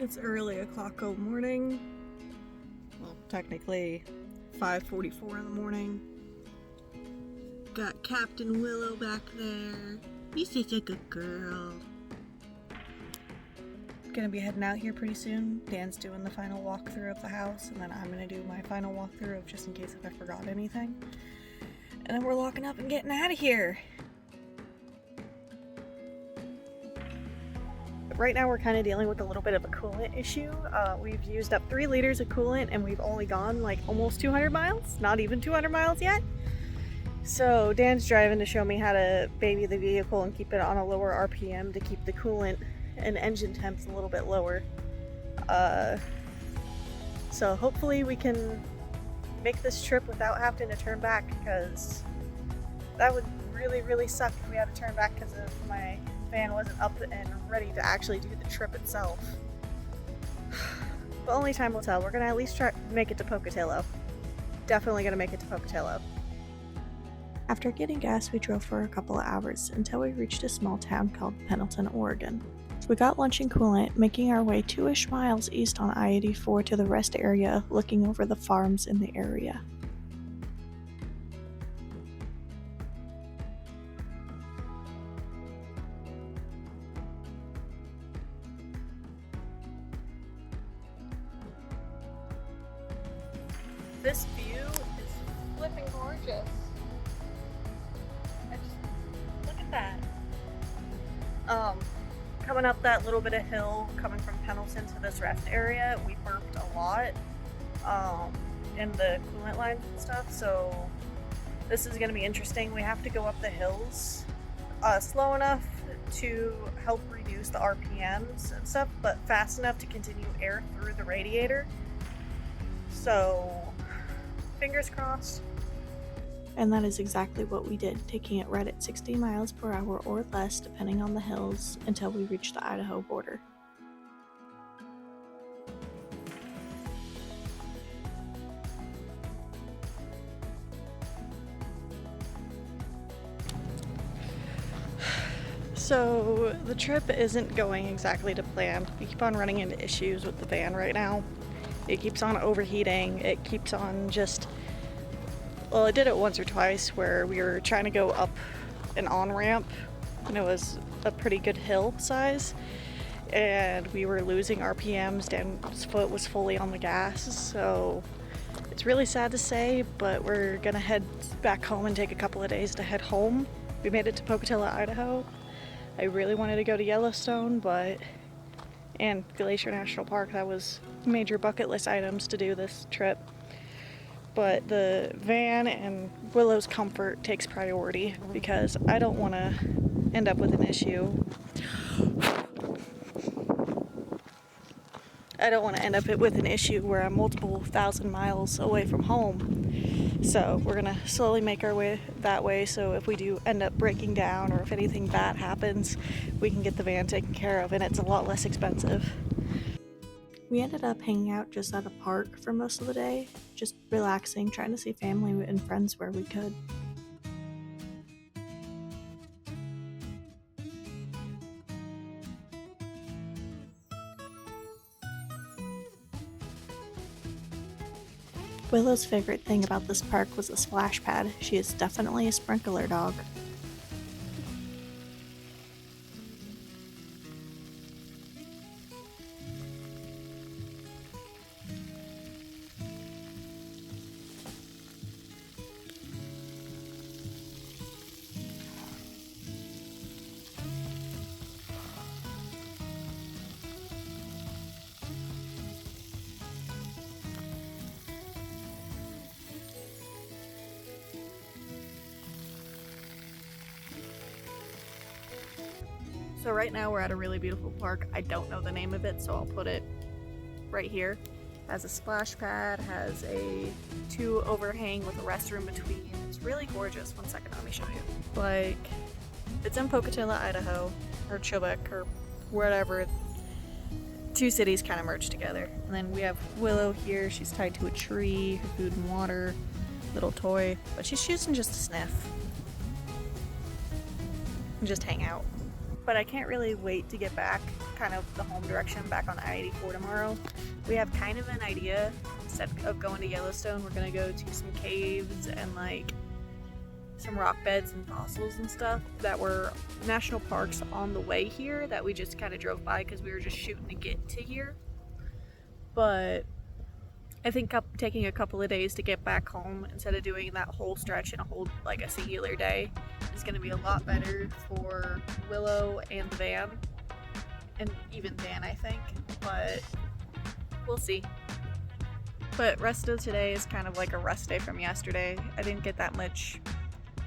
It's early o'clock of morning. Well, technically 5:44 in the morning. Got Captain Willow back there. You're such a good girl. Gonna be heading out here pretty soon. Dan's doing the final walkthrough of the house, and then I'm gonna do my final walkthrough of just in case if I forgot anything. And then we're locking up and getting out of here. Right now we're kind of dealing with a little bit of a coolant issue. We've used up 3 liters of coolant and we've only gone like almost 200 miles, not even 200 miles yet. So Dan's driving to show me how to baby the vehicle and keep it on a lower RPM to keep the coolant and engine temps a little bit lower. So hopefully we can make this trip without having to turn back, because that would really suck if we had to turn back because of my van wasn't up and ready to actually do the trip itself. But only time will tell. We're gonna at least try to make it to Pocatello. Definitely gonna make it to Pocatello. After getting gas, we drove for a couple of hours until we reached a small town called Pendleton, Oregon. We got lunch and coolant, making our way 2-ish miles east on I-84 to the rest area, looking over the farms in the area. This view is flipping gorgeous. Look at that. Coming up that little bit of hill, coming from Pendleton to this rest area, we burped a lot in the coolant lines and stuff, so this is going to be interesting. We have to go up the hills slow enough to help reduce the RPMs and stuff, but fast enough to continue air through the radiator. So fingers crossed. And that is exactly what we did, taking it right at 60 miles per hour or less depending on the hills until we reached the Idaho border. So the trip isn't going exactly to plan. We keep on running into issues with the van right now. It keeps on overheating. It keeps on just... Well, it did it once or twice where we were trying to go up an on-ramp and it was a pretty good hill size and we were losing RPMs. Dan's foot was fully on the gas, so it's really sad to say, but we're gonna head back home and take a couple of days to head home. We made it to Pocatello, Idaho. I really wanted to go to Yellowstone, and Glacier National Park. That was major bucket list items to do this trip. But the van and Willow's comfort takes priority because I don't want to end up with an issue. I don't want to end up with an issue where I'm multiple thousand miles away from home. So we're going to slowly make our way that way, so if we do end up breaking down or if anything bad happens, we can get the van taken care of and it's a lot less expensive. We ended up hanging out just at a park for most of the day, just relaxing, trying to see family and friends where we could. Willow's favorite thing about this park was the splash pad. She is definitely a sprinkler dog. So right now we're at a really beautiful park. I don't know the name of it, so I'll put it right here. Has a splash pad, has a 2 overhang with a restroom between. It's really gorgeous. One second, let me show you. Like, it's in Pocatello, Idaho, or Chubbuck, or whatever. 2 cities kind of merged together. And then we have Willow here. She's tied to a tree, her food and water, little toy, but she's choosing just to sniff and just hang out. but I can't really wait to get back kind of the home direction back on I-84 tomorrow. We have kind of an idea instead of going to Yellowstone. We're gonna go to some caves and like some rock beds and fossils and stuff that were national parks on the way here that we just kind of drove by because we were just shooting to get to here. But I think taking a couple of days to get back home instead of doing that whole stretch in a singular day is going to be a lot better for Willow and the van, and even Dan, I think, but we'll see. But rest of today is kind of like a rest day from yesterday. I didn't get that much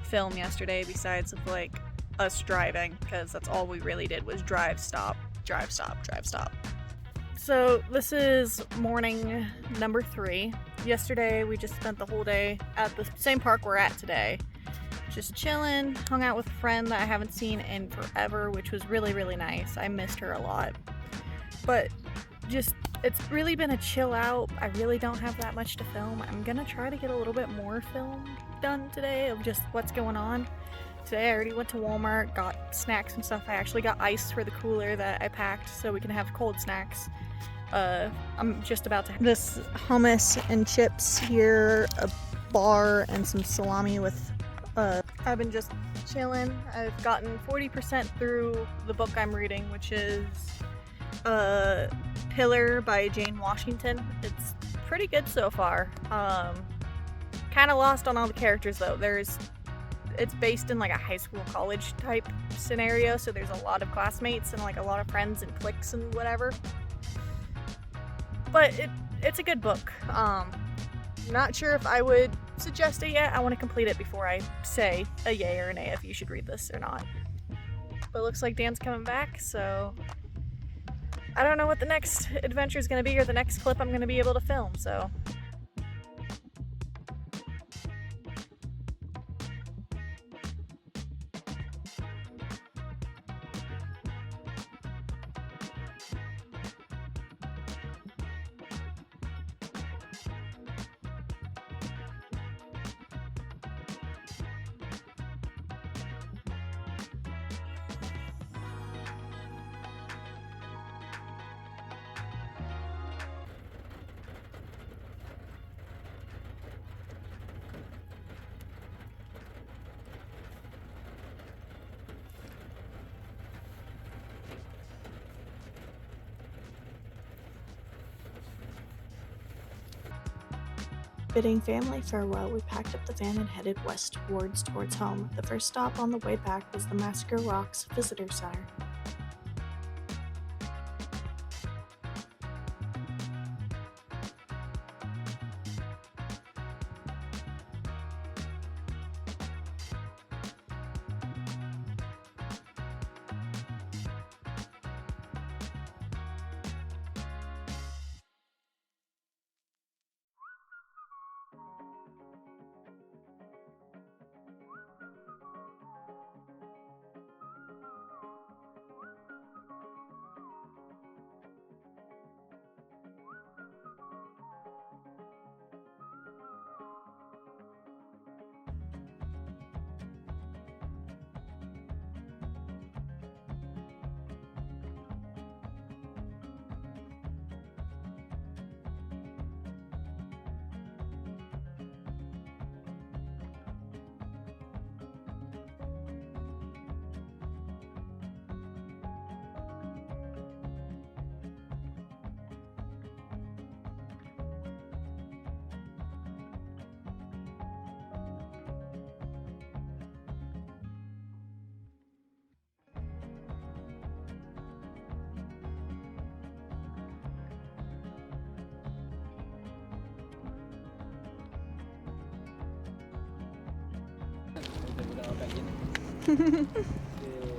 film yesterday besides of like us driving, because that's all we really did was drive, stop, drive, stop, drive, stop. So this is morning number 3. Yesterday we just spent the whole day at the same park we're at today, just chilling, hung out with a friend that I haven't seen in forever, which was really, really nice. I missed her a lot. But just, it's really been a chill out. I really don't have that much to film. I'm gonna try to get a little bit more film done today of just what's going on. Today I already went to Walmart, got snacks and stuff. I actually got ice for the cooler that I packed so we can have cold snacks. I'm just about to have this hummus and chips here, a bar, and some salami with I've been just chilling. I've gotten 40% through the book I'm reading, which is Pillar by Jane Washington. It's pretty good so far. Kind of lost on all the characters though. It's based in like a high school college type scenario, so there's a lot of classmates and like a lot of friends and cliques and whatever. But it's a good book. Not sure if I would suggest it yet. I want to complete it before I say a yay or a nay if you should read this or not. But it looks like Dan's coming back, so I don't know what the next adventure is going to be or the next clip I'm going to be able to film, so. Bidding family farewell, we packed up the van and headed westwards towards home. The first stop on the way back was the Massacre Rocks Visitor Center.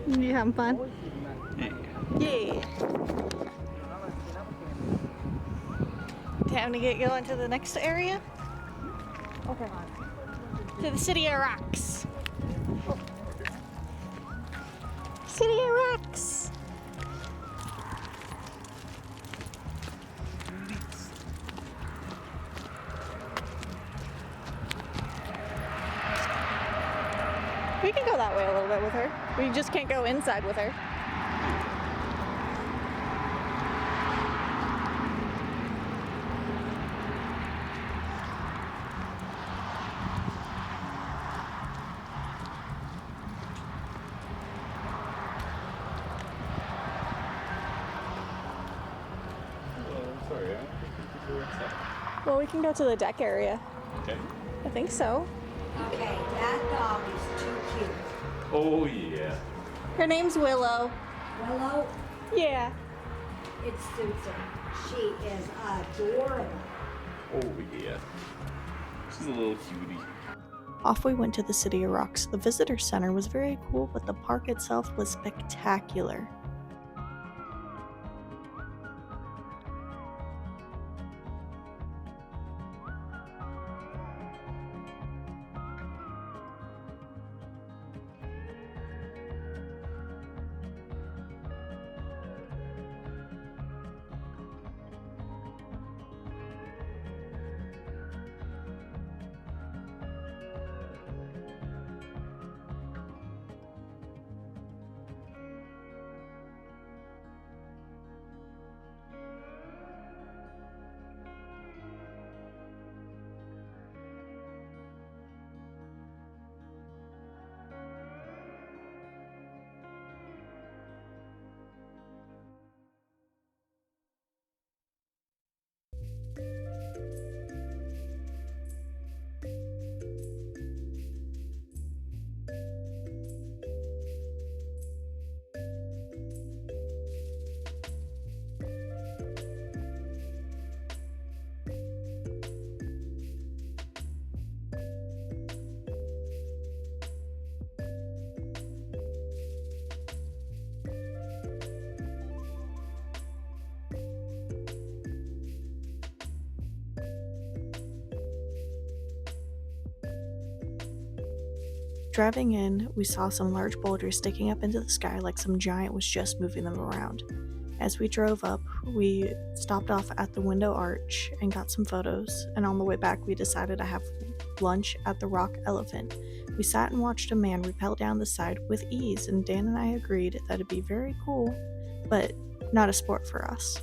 You having fun? Yeah. Time to get going to the next area? Okay. To the City of Rocks. City of Rocks. We can go that way a little bit with her. We just can't go inside with her. so. Well, we can go to the deck area. Okay. I think so. Okay, that dog is too cute. Oh yeah. Her name's Willow. Willow, Yeah. it's Susan. She is adorable. Oh yeah. She's a little cutie. Off we went to the City of Rocks. The visitor center was very cool, but the park itself was spectacular. Driving in, we saw some large boulders sticking up into the sky like some giant was just moving them around. As we drove up, we stopped off at the window arch and got some photos, and on the way back we decided to have lunch at the Rock Elephant. We sat and watched a man rappel down the side with ease, and Dan and I agreed that it'd be very cool, but not a sport for us.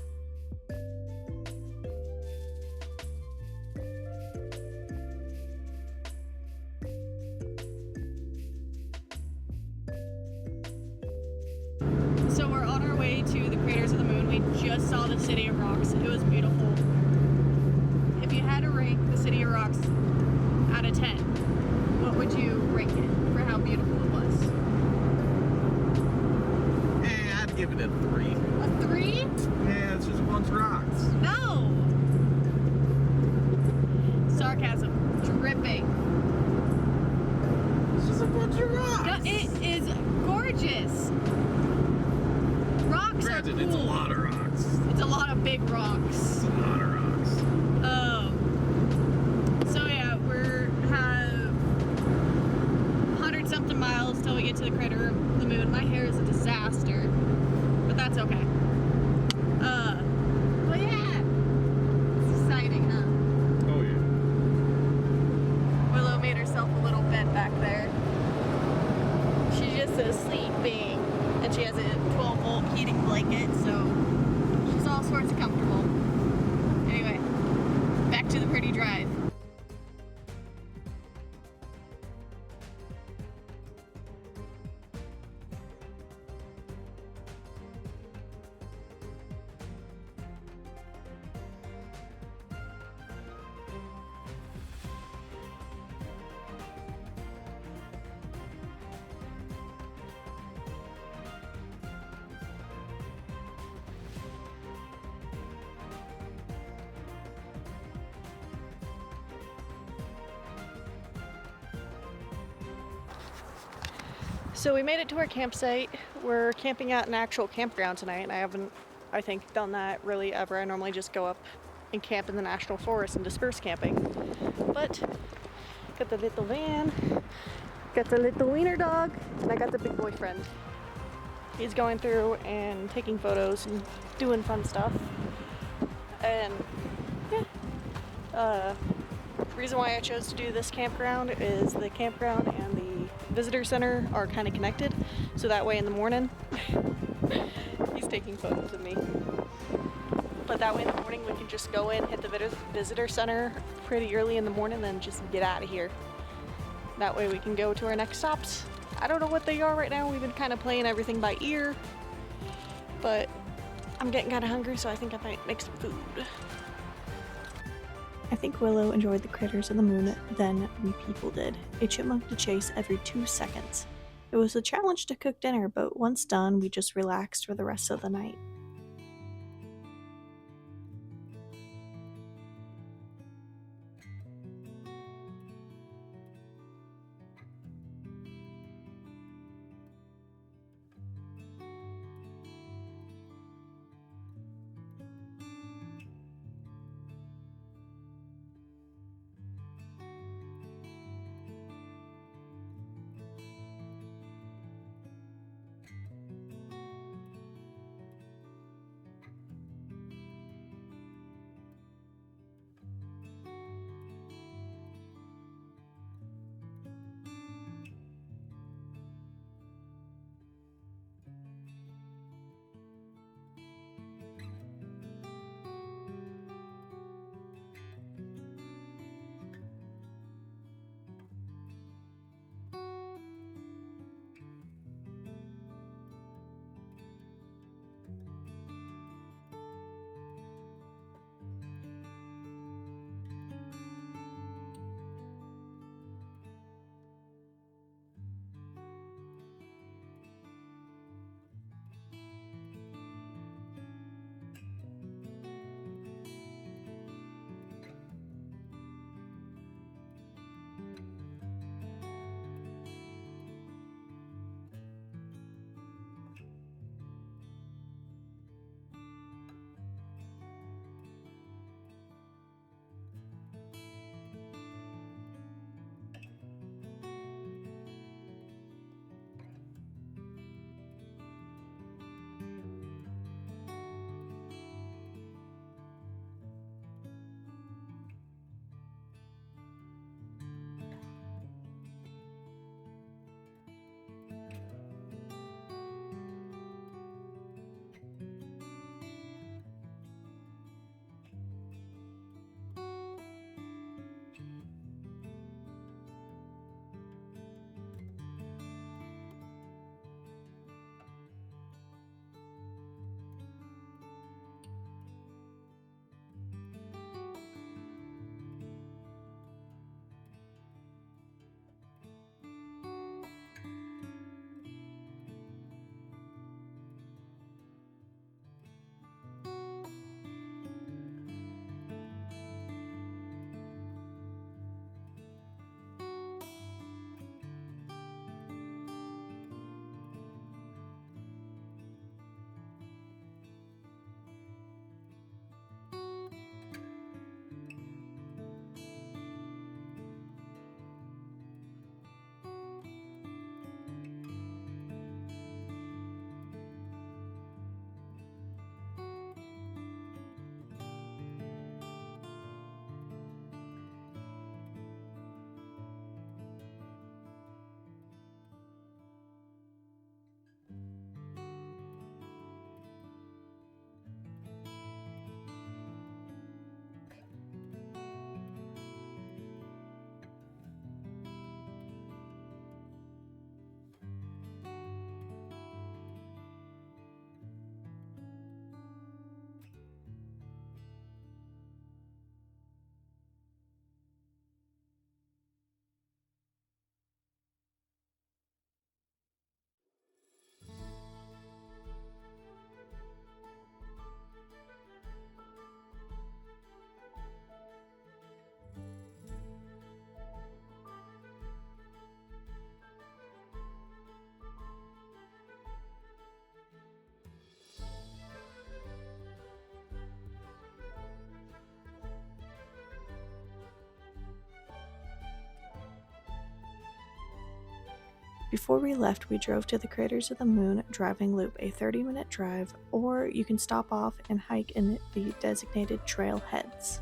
So we're on our way to the Craters of the Moon. We just saw the City of Rocks. It was beautiful. If you had to rank the City of Rocks out of 10, what would you rank it for how beautiful it was? I'd give it a 3. A 3? Yeah, it's just a bunch of rocks. No! Sarcasm. Dripping. It's just a bunch of rocks. No, it is gorgeous. Rocks are Granted, cool. it's a lot of rocks. It's a lot of big rocks. It's a lot of rocks. So yeah, we're have 100-something miles till we get to the Crater of the Moon. My hair is a disaster, but that's okay. But yeah, it's exciting, huh? Oh yeah. Willow made herself a little bed back there. She's just sleeping, and she has a 12-volt heating blanket, so she's all sorts of comfortable. Anyway, back to the pretty drive. So we made it to our campsite. We're camping at an actual campground tonight, and I haven't, I think, done that really ever. I normally just go up and camp in the national forest and disperse camping. But got the little van, got the little wiener dog, and I got the big boyfriend. He's going through and taking photos and doing fun stuff. And yeah, the reason why I chose to do this campground is the campground and the visitor center are kind of connected, so that way in the morning he's taking photos of me, but that way in the morning we can just go in, hit the visitor center pretty early in the morning, then just get out of here. That way we can go to our next stops. I don't know what they are right now. We've been kind of playing everything by ear, but I'm getting kind of hungry, so I think I might make some food. I think Willow enjoyed the critters of the moon than we people did. A chipmunk to chase every 2 seconds. It was a challenge to cook dinner, but once done, we just relaxed for the rest of the night. Before we left, we drove to the Craters of the Moon driving loop, a 30-minute drive, or you can stop off and hike in the designated trailheads.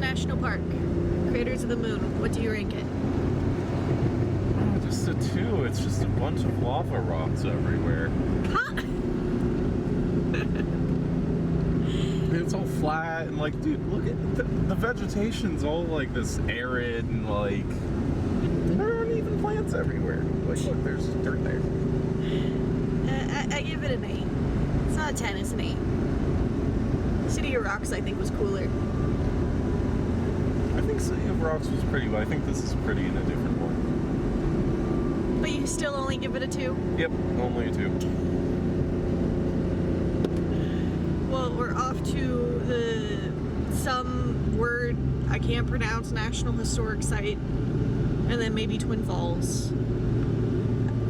National Park. Craters of the Moon. What do you rank it? Oh, just a 2. It's just a bunch of lava rocks everywhere. Huh? It's all flat and like, dude, look at the vegetation's all like this arid and like there aren't even plants everywhere. Like, look, there's dirt there. I give it an 8. It's not a 10, it's an 8. City of Rocks, I think, was cooler. I think City of Rocks was pretty, but I think this is pretty in a different one. But you still only give it a 2? Yep, only a 2. Well, we're off to some word I can't pronounce National Historic Site, and then maybe Twin Falls.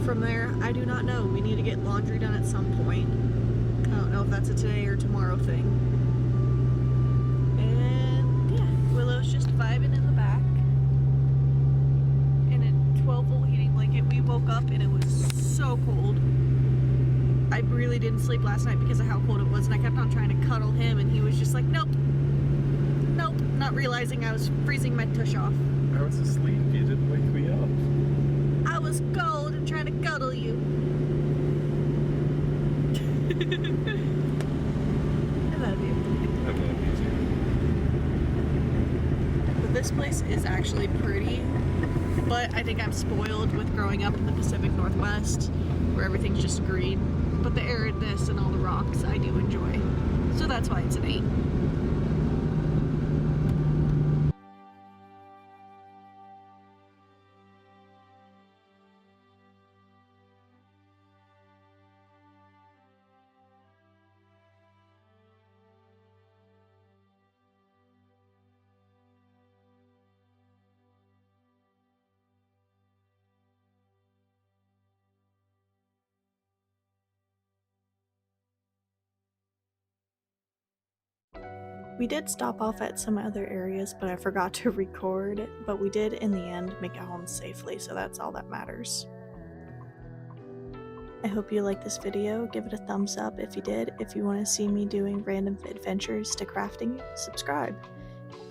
From there, I do not know. We need to get laundry done at some point. I don't know if that's a today or tomorrow thing. And yeah, Willow's just vibing in the back in a 12-volt heating blanket. We woke up and it was so cold. I really didn't sleep last night because of how cold it was, and I kept on trying to cuddle him, and he was just like, nope, nope, not realizing I was freezing my tush off. I was asleep. You didn't wake me up. I was cold and trying to cuddle you. I love you. I love you too. But this place is actually pretty, but I think I'm spoiled with growing up in the Pacific Northwest, where everything's just green. But the aridness and all the rocks I do enjoy. So that's why it's an 8. We did stop off at some other areas, but I forgot to record, but we did in the end make it home safely, so that's all that matters. I hope you liked this video. Give it a thumbs up if you did. If you want to see me doing random adventures to crafting, subscribe.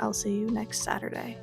I'll see you next Saturday.